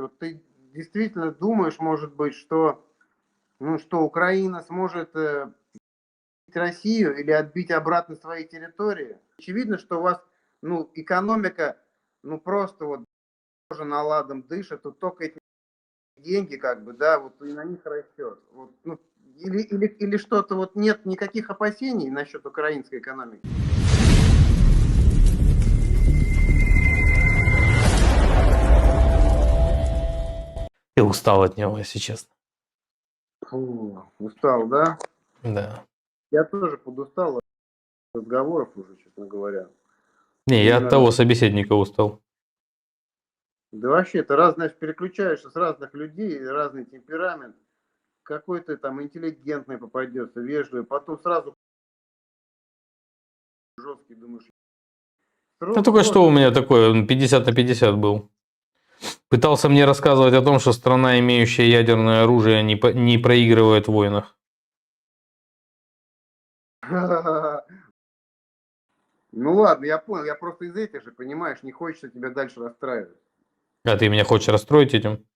вот ты действительно думаешь, может быть, что, ну, что Украина сможет Россию или отбить обратно свои территории? Очевидно, что у вас, ну, экономика, ну, просто вот тоже наладом дышит, тут только эти деньги, как бы, да, вот и на них растет. Вот, ну, или что-то, вот нет никаких опасений насчет украинской экономики? Я устал от него, если честно. Фу, устал, да? Да. Я тоже подустал от разговоров уже, честно говоря. Не, я от Именно, того собеседника устал. да вообще, ты раз, знаешь, переключаешься с разных людей, разный темперамент, какой-то там интеллигентный попадется, вежливый, потом сразу жесткий, думаешь, Да только что у срочно. меня такое, он 50 на 50 был. Пытался мне рассказывать о том, что страна, имеющая ядерное оружие, не проигрывает в войнах. Ну ладно, я понял, я просто из этих же, понимаешь, не хочется тебя дальше расстраивать. А ты меня хочешь расстроить этим?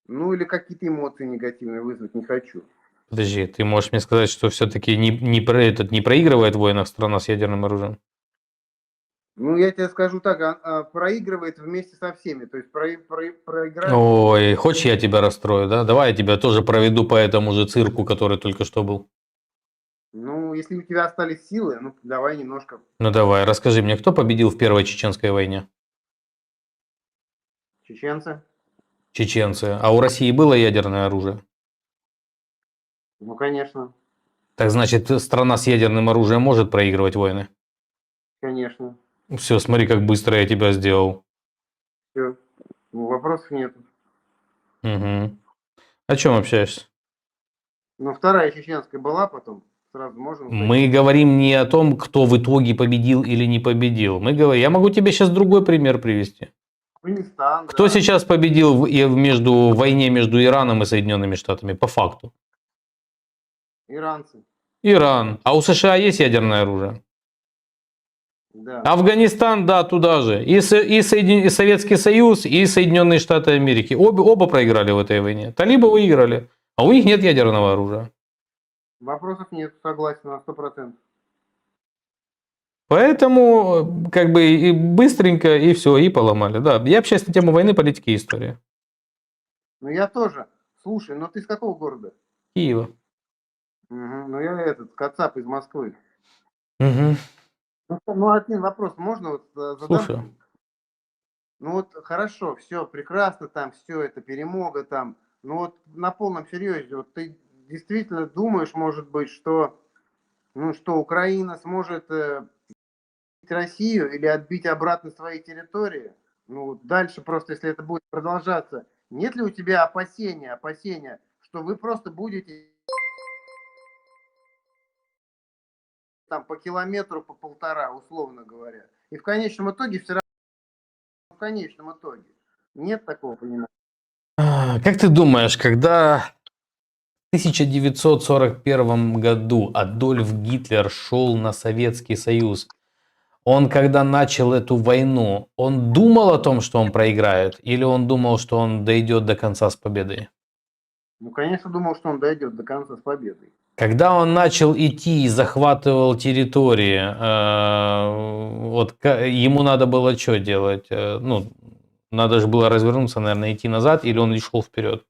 Ну или какие-то эмоции негативные вызвать не хочу. Подожди, ты можешь мне сказать, что все-таки не проигрывает в войнах страна с ядерным оружием? Ну я тебе скажу так, проигрывает вместе со всеми, то есть проиграть. Ой, хочешь я тебя расстрою, да? Давай я тебя тоже проведу по этому же цирку, который только что был. Ну, если у тебя остались силы, ну давай немножко. Ну давай, расскажи мне, кто победил в Первой Чеченской войне? Чеченцы? Чеченцы. А у России было ядерное оружие? Ну, конечно, Так значит, страна с ядерным оружием может проигрывать войны? конечно. Все, смотри, как быстро я тебя сделал. Все. Ну, вопросов нет. Угу. О чем общаешься? Но вторая чеченская была потом. Сразу можем Мы уточнить. говорим не о том, кто в итоге победил или не победил. Мы говорим, я могу тебе сейчас другой пример привести. Афганистан, Кто да. сейчас победил в войне между Ираном и Соединенными Штатами? По факту. Иранцы. Иран. А у США есть ядерное оружие? Да. Афганистан, да, туда же. И Советский Союз, и Соединенные Штаты Америки. Оба проиграли в этой войне. Талибы выиграли, а у них нет ядерного оружия. Вопросов нет, согласен на 100%. Поэтому, как бы, и быстренько, и все, и поломали. Да, я общаюсь на тему войны, политики и истории. Ну, я тоже. Слушай, ну ты с какого города? Киева. Угу. Ну, я Кацап из Москвы. Угу. Ну, один вопрос можно вот задам? Слушаю. Ну вот хорошо, все прекрасно, там все это перемога там. Но вот на полном серьезе, вот ты действительно думаешь, может быть, что, ну, что Украина сможет Россию или отбить обратно свои территории? Ну, вот дальше просто, если это будет продолжаться, нет ли у тебя опасения, что вы просто будете там по километру, по полтора, условно говоря. И в конечном итоге все равно, в конечном итоге. Нет такого понимания? Как ты думаешь, когда в 1941 году Адольф Гитлер шел на Советский Союз, он, когда начал эту войну, он думал о том, что он проиграет, или он думал, что он дойдет до конца с победой? Ну, конечно, думал, что он дойдет до конца с победой. Когда он начал идти и захватывал территории, ему надо было что делать? Ну, надо же было развернуться, наверное, идти назад, или он шел вперед?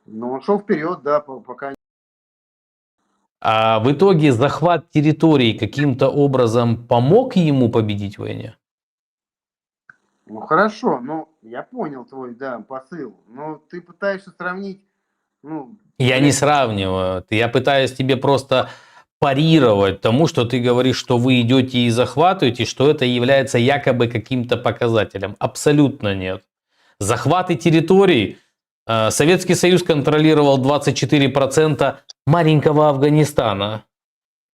Ну, он шел вперед, да, пока. А в итоге захват территории каким-то образом помог ему победить в войне? Ну, хорошо, ну, я понял твой, да, посыл. Но ты пытаешься сравнить, ну, Я не сравниваю. Я пытаюсь тебе просто парировать тому, что ты говоришь, что вы идете и захватываете, что это является якобы каким-то показателем. Абсолютно нет. Захваты территорий. Советский Союз контролировал 24% маленького Афганистана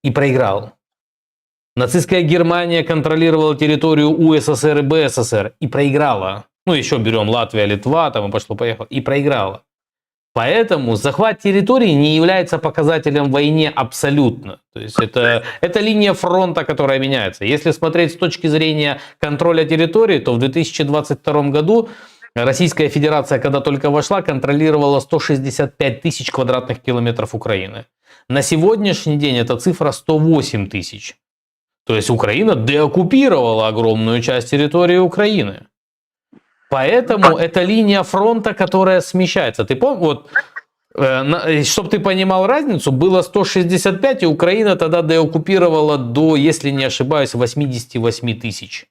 и проиграл. Нацистская Германия контролировала территорию УССР и БССР и проиграла. Ну, еще берем Латвия, Литва, там и пошло-поехало, и проиграла. Поэтому захват территории не является показателем в войне абсолютно. То есть это линия фронта, которая меняется. Если смотреть с точки зрения контроля территории, то в 2022 году Российская Федерация, когда только вошла, контролировала 165 тысяч квадратных километров Украины. На сегодняшний день эта цифра 108 тысяч. То есть Украина деоккупировала огромную часть территории Украины. Поэтому это линия фронта, которая смещается. Ты помнишь, вот, чтобы ты понимал разницу, было 165, и Украина тогда деоккупировала до, если не ошибаюсь, 88 тысяч.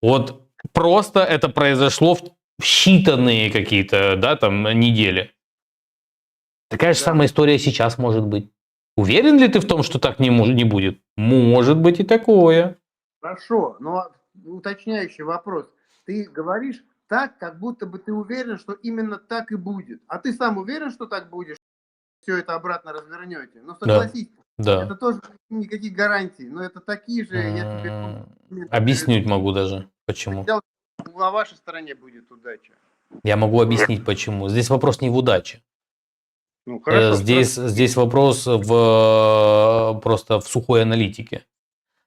Вот просто это произошло в считанные какие-то, да, там, недели. Такая же самая история сейчас может быть. Уверен ли ты в том, что так не будет? Может быть и такое. Хорошо, но уточняющий вопрос. Ты говоришь так, как будто бы ты уверен, что именно так и будет. А ты сам уверен, что так будет? Все это обратно развернете? Ну, согласись, Да. это тоже никаких гарантий. Но это такие же, я тебе... Объяснить могу даже, почему. На вашей стороне будет удача. Я могу объяснить, почему. Здесь вопрос не в удаче. Ну, хорошо, здесь вопрос просто в сухой аналитике.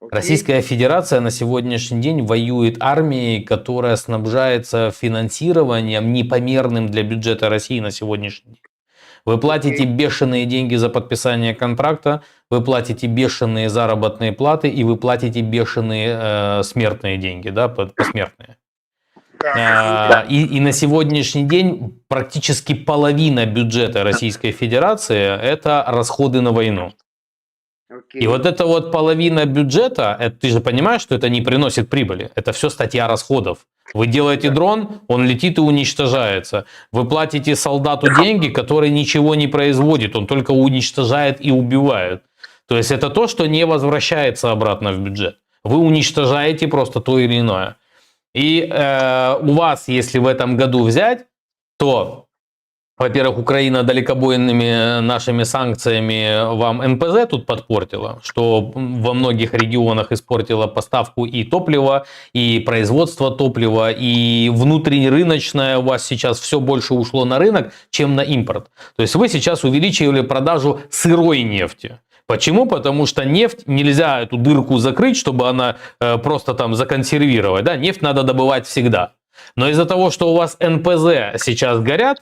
Окей. Российская Федерация на сегодняшний день воюет армией, которая снабжается финансированием непомерным для бюджета России на сегодняшний день. Вы платите бешеные деньги за подписание контракта, вы платите бешеные заработные платы и вы платите бешеные смертные деньги, да, посмертные. И на сегодняшний день практически половина бюджета Российской Федерации – это расходы на войну. И вот эта вот половина бюджета, ты же понимаешь, что это не приносит прибыли. Это все статья расходов. Вы делаете дрон, он летит и уничтожается. Вы платите солдату деньги, который ничего не производит, он только уничтожает и убивает. То есть это то, что не возвращается обратно в бюджет. Вы уничтожаете просто то или иное. И у вас, если в этом году взять, то, во-первых, Украина далекобойными нашими санкциями вам НПЗ тут подпортила, что во многих регионах испортила поставку и топлива, и производство топлива, и внутреннерыночное у вас сейчас все больше ушло на рынок, чем на импорт. То есть вы сейчас увеличивали продажу сырой нефти. Почему? Потому что нефть нельзя эту дырку закрыть, чтобы она просто там законсервировать. Да? Нефть надо добывать всегда. Но из-за того, что у вас НПЗ сейчас горят,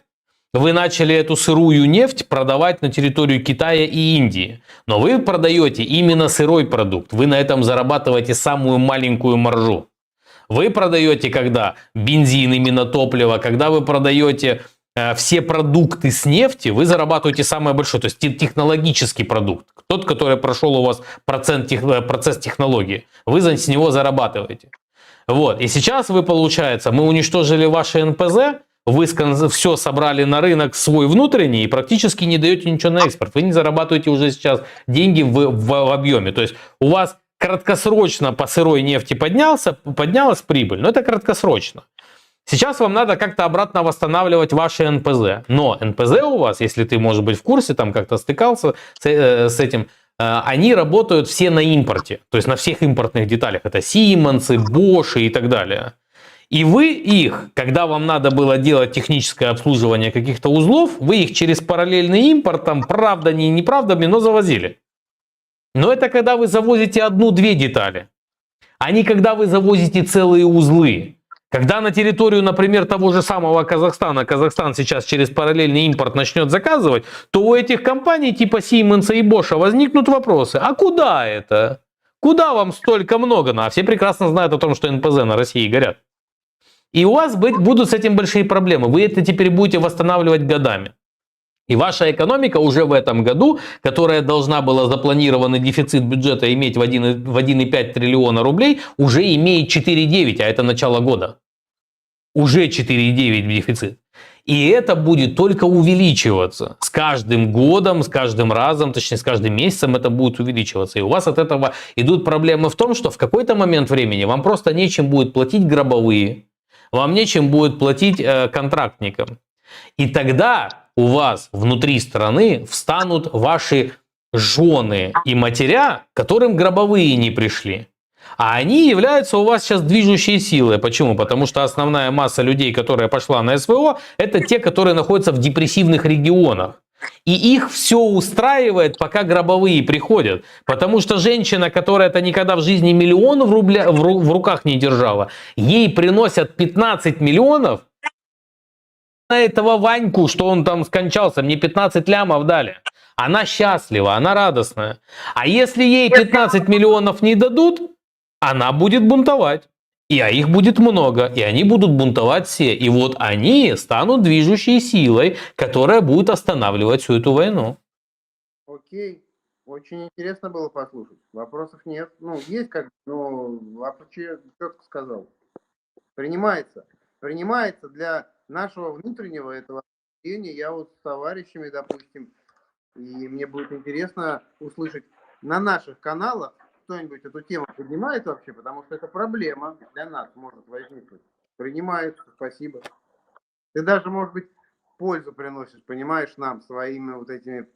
вы начали эту сырую нефть продавать на территорию Китая и Индии. Но вы продаете именно сырой продукт. Вы на этом зарабатываете самую маленькую маржу. Вы продаете когда бензин, именно топливо, когда вы продаете все продукты с нефти, вы зарабатываете самое большое, то есть технологический продукт. Тот, который прошел у вас процесс технологии, вы с него зарабатываете. Вот. И сейчас вы, получается, мы уничтожили ваши НПЗ, вы все собрали на рынок свой внутренний и практически не даете ничего на экспорт. Вы не зарабатываете уже сейчас деньги в объеме. То есть у вас краткосрочно по сырой нефти поднялась прибыль, но это краткосрочно. Сейчас вам надо как-то обратно восстанавливать ваши НПЗ. Но НПЗ у вас, если ты, может быть, в курсе, там как-то стыкался с этим, они работают все на импорте. То есть на всех импортных деталях. Это Siemens, Bosch и так далее. И вы их, когда вам надо было делать техническое обслуживание каких-то узлов, вы их через параллельный импорт, там, правдами и неправдами, но завозили. Но это когда вы завозите одну-две детали. А не когда вы завозите целые узлы. Когда на территорию, например, того же самого Казахстана, Казахстан сейчас через параллельный импорт начнет заказывать, то у этих компаний типа Siemens и Bosch возникнут вопросы. А куда это? Куда вам столько много? Ну, а все прекрасно знают о том, что НПЗ на России горят. И у вас будут с этим большие проблемы. Вы это теперь будете восстанавливать годами. И ваша экономика уже в этом году, которая должна была запланированный дефицит бюджета иметь в 1,5 триллиона рублей, уже имеет 4,9, а это начало года. Уже 4,9 дефицит. И это будет только увеличиваться. С каждым годом, с каждым разом, точнее с каждым месяцем это будет увеличиваться. И у вас от этого идут проблемы в том, что в какой-то момент времени вам просто нечем будет платить гробовые, вам нечем будет платить контрактникам. И тогда у вас внутри страны встанут ваши жены и матеря, которым гробовые не пришли. А они являются у вас сейчас движущей силой. Почему? Потому что основная масса людей, которая пошла на СВО, это те, которые находятся в депрессивных регионах. И их все устраивает, пока гробовые приходят. Потому что женщина, которая-то никогда в жизни миллион в руках не держала, ей приносят 15 миллионов на этого Ваньку, что он там скончался, мне 15 лямов дали. Она счастлива, она радостная. А если ей 15 миллионов не дадут, она будет бунтовать. И их будет много, и они будут бунтовать все. И вот они станут движущей силой, которая будет останавливать всю эту войну. Окей. Очень интересно было послушать. Вопросов нет. Ну, есть как, но вообще четко сказал. Принимается. Принимается для нашего внутреннего этого общения. Я вот с товарищами, допустим, и мне будет интересно услышать на наших каналах, кто-нибудь эту тему поднимает вообще, потому что это проблема для нас может возникнуть. Принимается, спасибо. Ты даже, может быть, пользу приносишь, понимаешь, нам своими вот этими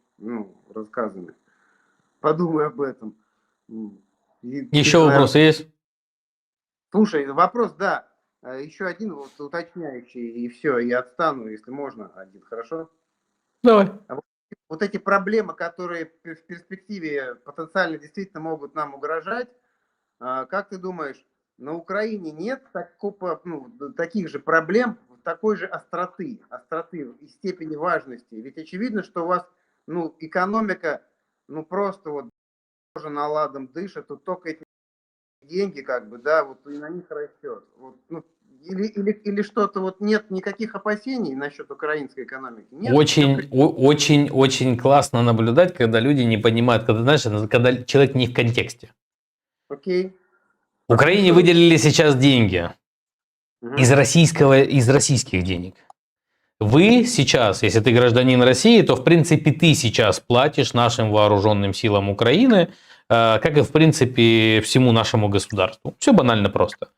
рассказами. Подумай об этом. Еще вопросы есть? Слушай, вопрос, да. Еще один вот уточняющий, и все, я отстану, если можно, один, хорошо? Давай. Вот эти проблемы, которые в перспективе потенциально действительно могут нам угрожать, как ты думаешь, на Украине нет таких же проблем, такой же остроты и степени важности? Ведь очевидно, что у вас экономика просто вот тоже наладом дышит, тут только эти деньги вот и на них растет. Вот, или что-то вот нет никаких опасений насчет украинской экономики? Нет? Очень классно наблюдать, когда люди не понимают, когда человек не в контексте. Окей. Украине выделили сейчас деньги из российских денег. Вы сейчас, если ты гражданин России, то в принципе ты сейчас платишь нашим вооруженным силам Украины, как и в принципе всему нашему государству. Все банально просто.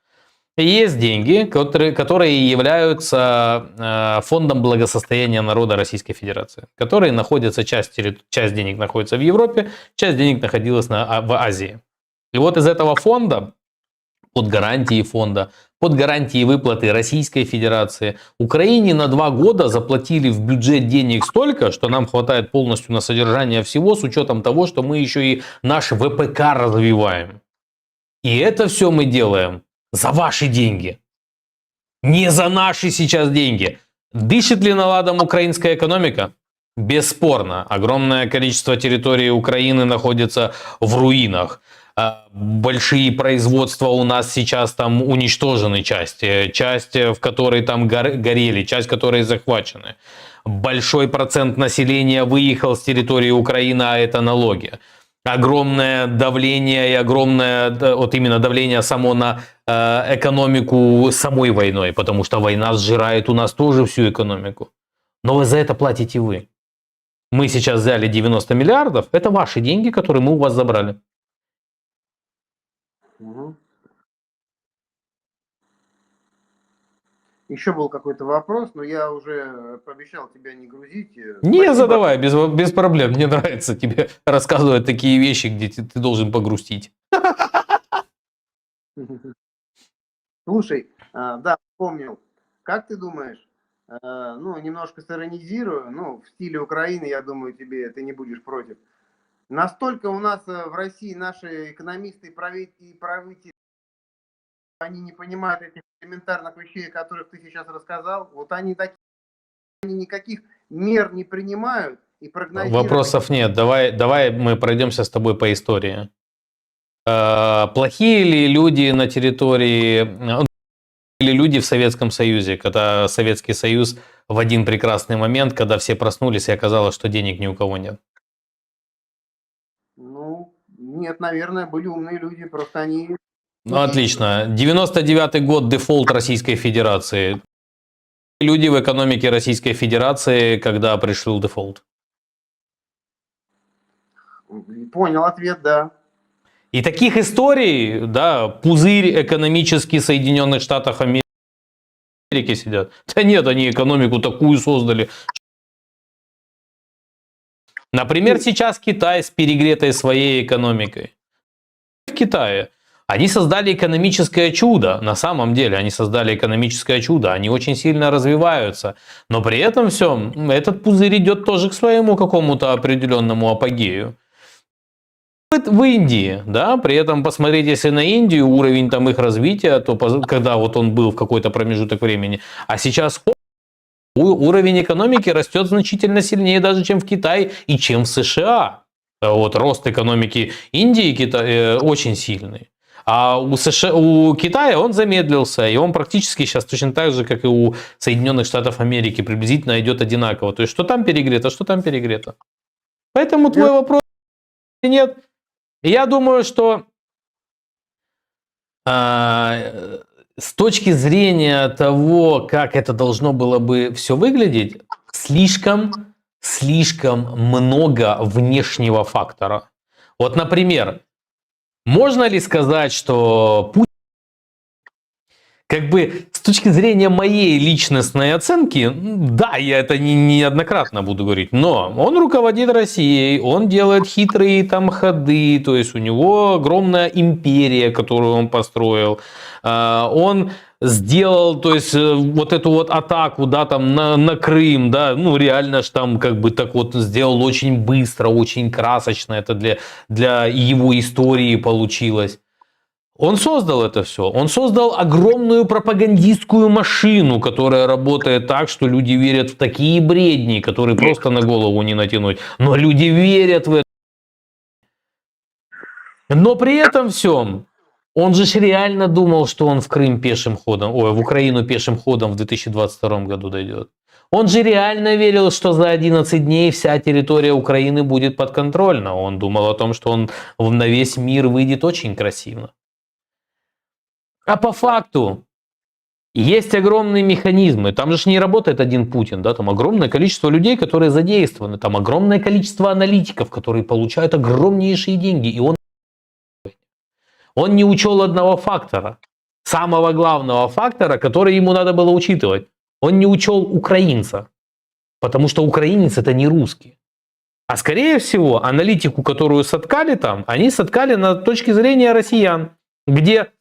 Есть деньги, которые являются фондом благосостояния народа Российской Федерации, которые находятся, часть денег находится в Европе, часть денег находилась в Азии. И вот из этого фонда, под гарантии фонда, под гарантии выплаты Российской Федерации, Украине на 2 года заплатили в бюджет денег столько, что нам хватает полностью на содержание всего, с учетом того, что мы еще и наш ВПК развиваем. И это все мы делаем за ваши деньги. Не за наши сейчас деньги. Дышит ли наладом украинская экономика? Бесспорно. Огромное количество территории Украины находится в руинах. Большие производства у нас сейчас там уничтожены, часть, в которой там горели, часть, которые захвачены. Большой процент населения выехал с территории Украины, а это налоги. Огромное давление и огромное вот именно давление само на экономику самой войной, потому что война сжирает у нас тоже всю экономику. Но вы за это платите вы. Мы сейчас взяли 90 миллиардов, это ваши деньги, которые мы у вас забрали. Угу. Еще был какой-то вопрос, но я уже пообещал тебя не грузить. Не, Спасибо. задавай, без проблем. Мне нравится тебе рассказывать такие вещи, где ты должен погрустить. Слушай, да, вспомнил. Как ты думаешь, немножко сиронизирую, в стиле Украины, я думаю, ты не будешь против. Настолько у нас в России наши экономисты и правители, они не понимают этих элементарных вещей, о которых ты сейчас рассказал. Вот они никаких мер не принимают и прогнозируют. Вопросов нет. Давай мы пройдемся с тобой по истории. Плохие ли люди на территории, или люди в Советском Союзе, когда Советский Союз в один прекрасный момент, когда все проснулись и оказалось, что денег ни у кого нет? Нет, наверное, были умные люди, просто они... Отлично. 99-й год, дефолт Российской Федерации. Люди в экономике Российской Федерации, когда пришел дефолт? Понял ответ, да. И таких историй, да, пузырь экономический Соединенных Штатов Америки сидят. Да нет, они экономику такую создали. Например, сейчас Китай с перегретой своей экономикой. В Китае Они создали экономическое чудо, на самом деле, они создали экономическое чудо, они очень сильно развиваются, но при этом всем этот пузырь идет тоже к своему какому-то определенному апогею. В Индии, да, при этом посмотреть, если на Индию, уровень там их развития, то когда вот он был в какой-то промежуток времени, а сейчас уровень экономики растет значительно сильнее даже, чем в Китае и чем в США. Вот рост экономики Индии и Китая очень сильный. А у Китая он замедлился, и он практически сейчас точно так же, как и у Соединенных Штатов Америки, приблизительно идет одинаково. То есть, что там перегрето, что там перегрето. Поэтому твой вопрос нет. Я думаю, что с точки зрения того, как это должно было бы все выглядеть, слишком много внешнего фактора. Вот, например, можно ли сказать, что Путин, как бы с точки зрения моей личностной оценки, да, я это неоднократно буду говорить, но он руководит Россией, он делает хитрые там ходы, то есть у него огромная империя, которую он построил, он сделал, то есть вот эту вот атаку, да, там на Крым, да, ну реально ж там как бы так вот сделал очень быстро, очень красочно, это для его истории получилось. Он создал это все. Он создал огромную пропагандистскую машину, которая работает так, что люди верят в такие бредни, которые просто на голову не натянуть. Но люди верят в это. Но при этом всем он же реально думал, что он в Крым пешим ходом, в Украину пешим ходом в 2022 году дойдет. Он же реально верил, что за 11 дней вся территория Украины будет подконтрольна. Он думал о том, что он на весь мир выйдет очень красиво. А по факту есть огромные механизмы. Там же не работает один Путин, да, там огромное количество людей, которые задействованы, там огромное количество аналитиков, которые получают огромнейшие деньги, и он не учел одного фактора, самого главного фактора, который ему надо было учитывать. Он не учел украинца, потому что украинец это не русский. А скорее всего, аналитику, которую соткали там, они соткали на точке зрения россиян, где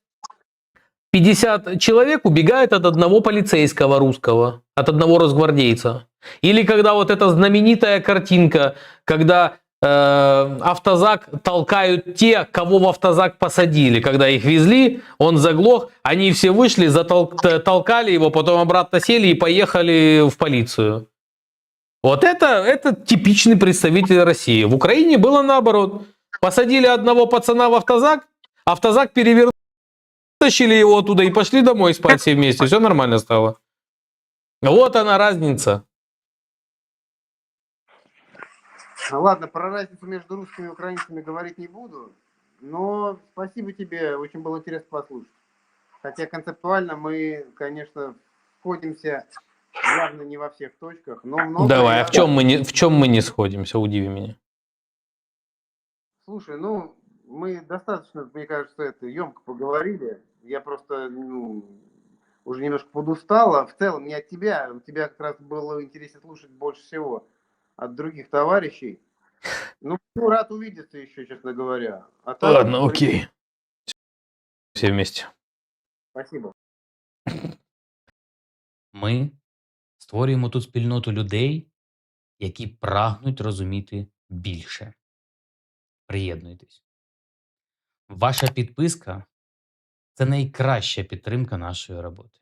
50 человек убегает от одного полицейского русского, от одного росгвардейца. Или когда вот эта знаменитая картинка, когда автозак толкают те, кого в автозак посадили. Когда их везли, он заглох, они все вышли, толкали его, потом обратно сели и поехали в полицию. Вот это типичный представитель России. В Украине было наоборот. Посадили одного пацана в автозак, автозак перевернул, тащили его оттуда и пошли домой спать все вместе. Все нормально стало. Вот она разница. Ладно, про разницу между русскими и украинцами говорить не буду, но спасибо тебе, очень было интересно послушать. Хотя концептуально мы, конечно, сходимся явно не во всех точках, но много... Давай, а в чем мы не сходимся, удиви меня. Слушай, ну, мы достаточно, мне кажется, это емко поговорили. Я просто уже немножко подустала. В целом не от тебя. У тебя как раз было интересно слушать больше всего от других товарищей. Ну, рад увидеться еще, честно говоря. А так, Ладно, окей. Все вместе. Спасибо. Ми створюємо тут спільноту людей, які прагнуть розуміти більше. Приєднуйтесь. Ваша підписка – це найкраща підтримка нашої роботи.